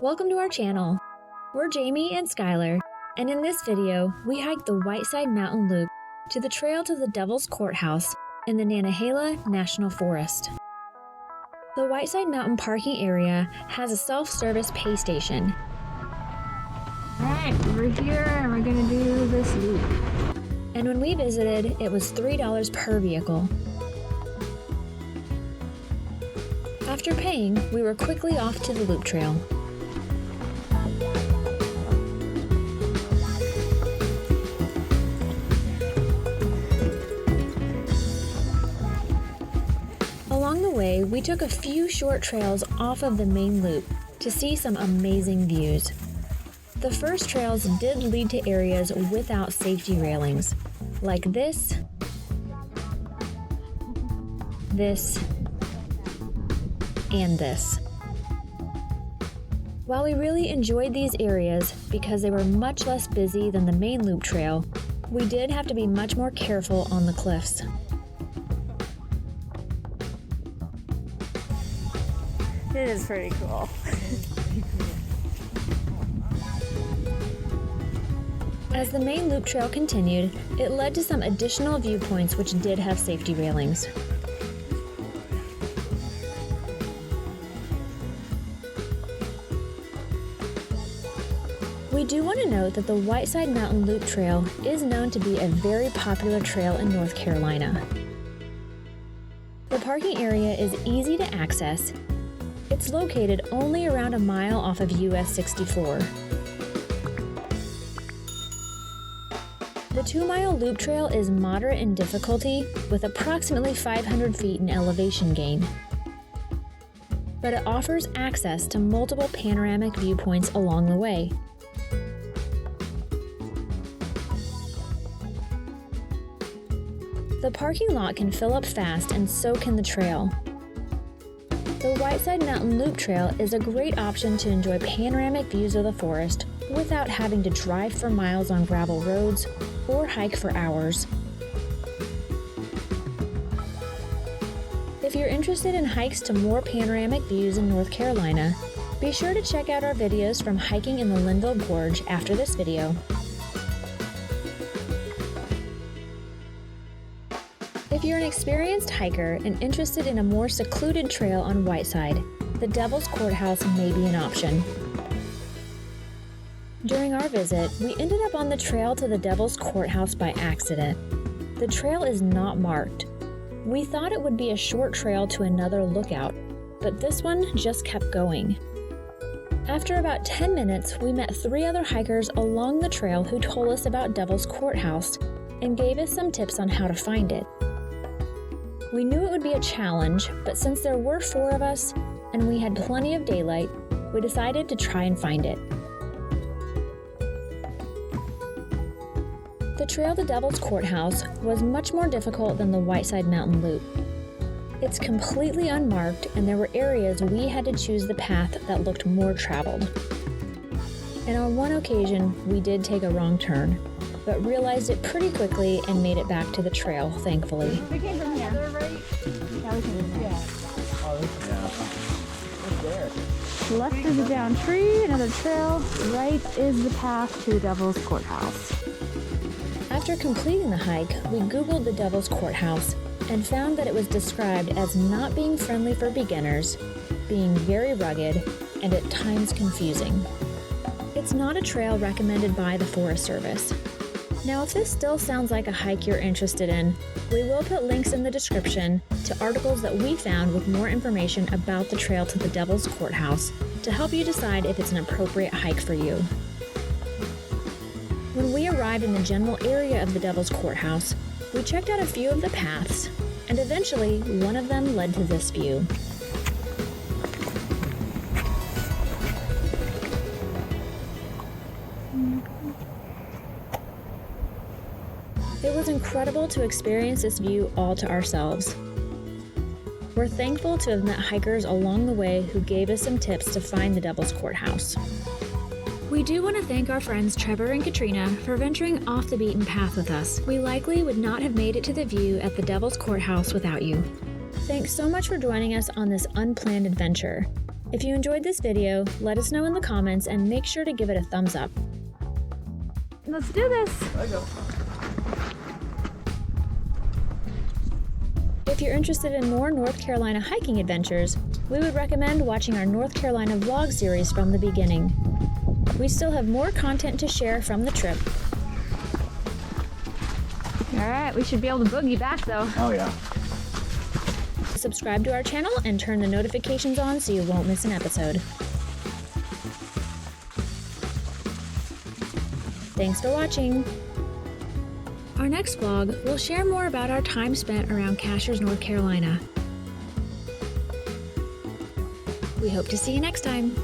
Welcome to our channel. We're Jamie and Skylar, and in this video, we hiked the Whiteside Mountain Loop to the trail to the Devil's Courthouse in the Nantahala National Forest. The Whiteside Mountain parking area has a self-service pay station. Alright, we're here and we're gonna do this loop. And when we visited, it was $3 per vehicle. After paying, we were quickly off to the loop trail. Along the way, we took a few short trails off of the main loop to see some amazing views. The first trails did lead to areas without safety railings, like this, and this. While we really enjoyed these areas because they were much less busy than the main loop trail, we did have to be much more careful on the cliffs. It is pretty cool. As the main loop trail continued, it led to some additional viewpoints which did have safety railings. We do want to note that the Whiteside Mountain Loop Trail is known to be a very popular trail in North Carolina. The parking area is easy to access. It's located only around a mile off of US 64. The 2-mile loop trail is moderate in difficulty with approximately 500 feet in elevation gain. But it offers access to multiple panoramic viewpoints along the way. The parking lot can fill up fast and so can the trail. The Whiteside Mountain Loop Trail is a great option to enjoy panoramic views of the forest without having to drive for miles on gravel roads or hike for hours. If you're interested in hikes to more panoramic views in North Carolina, be sure to check out our videos from hiking in the Linville Gorge after this video. If you're an experienced hiker and interested in a more secluded trail on Whiteside, the Devil's Courthouse may be an option. During our visit, we ended up on the trail to the Devil's Courthouse by accident. The trail is not marked. We thought it would be a short trail to another lookout, but this one just kept going. After about 10 minutes, we met 3 other hikers along the trail who told us about Devil's Courthouse and gave us some tips on how to find it. We knew it would be a challenge, but since there were 4 of us and we had plenty of daylight, we decided to try and find it. The trail to Devil's Courthouse was much more difficult than the Whiteside Mountain Loop. It's completely unmarked and there were areas we had to choose the path that looked more traveled. And on one occasion, we did take a wrong turn, but realized it pretty quickly and made it back to the trail, thankfully. We came from here. Yeah, we came from here. Left is a down tree, another trail. Right is the path to the Devil's Courthouse. After completing the hike, we Googled the Devil's Courthouse and found that it was described as not being friendly for beginners, being very rugged, and at times confusing. It's not a trail recommended by the Forest Service. Now, if this still sounds like a hike you're interested in, we will put links in the description to articles that we found with more information about the trail to the Devil's Courthouse to help you decide if it's an appropriate hike for you. When we arrived in the general area of the Devil's Courthouse, we checked out a few of the paths, and eventually one of them led to this view. It was incredible to experience this view all to ourselves. We're thankful to have met hikers along the way who gave us some tips to find the Devil's Courthouse. We do want to thank our friends Trevor and Katrina for venturing off the beaten path with us. We likely would not have made it to the view at the Devil's Courthouse without you. Thanks so much for joining us on this unplanned adventure. If you enjoyed this video, let us know in the comments and make sure to give it a thumbs up. Let's do this. There you go. If you're interested in more North Carolina hiking adventures, we would recommend watching our North Carolina vlog series from the beginning. We still have more content to share from the trip. All right, we should be able to boogie back though. Oh yeah. Subscribe to our channel and turn the notifications on so you won't miss an episode. Thanks for watching. Our next vlog will share more about our time spent around Cashiers, North Carolina. We hope to see you next time.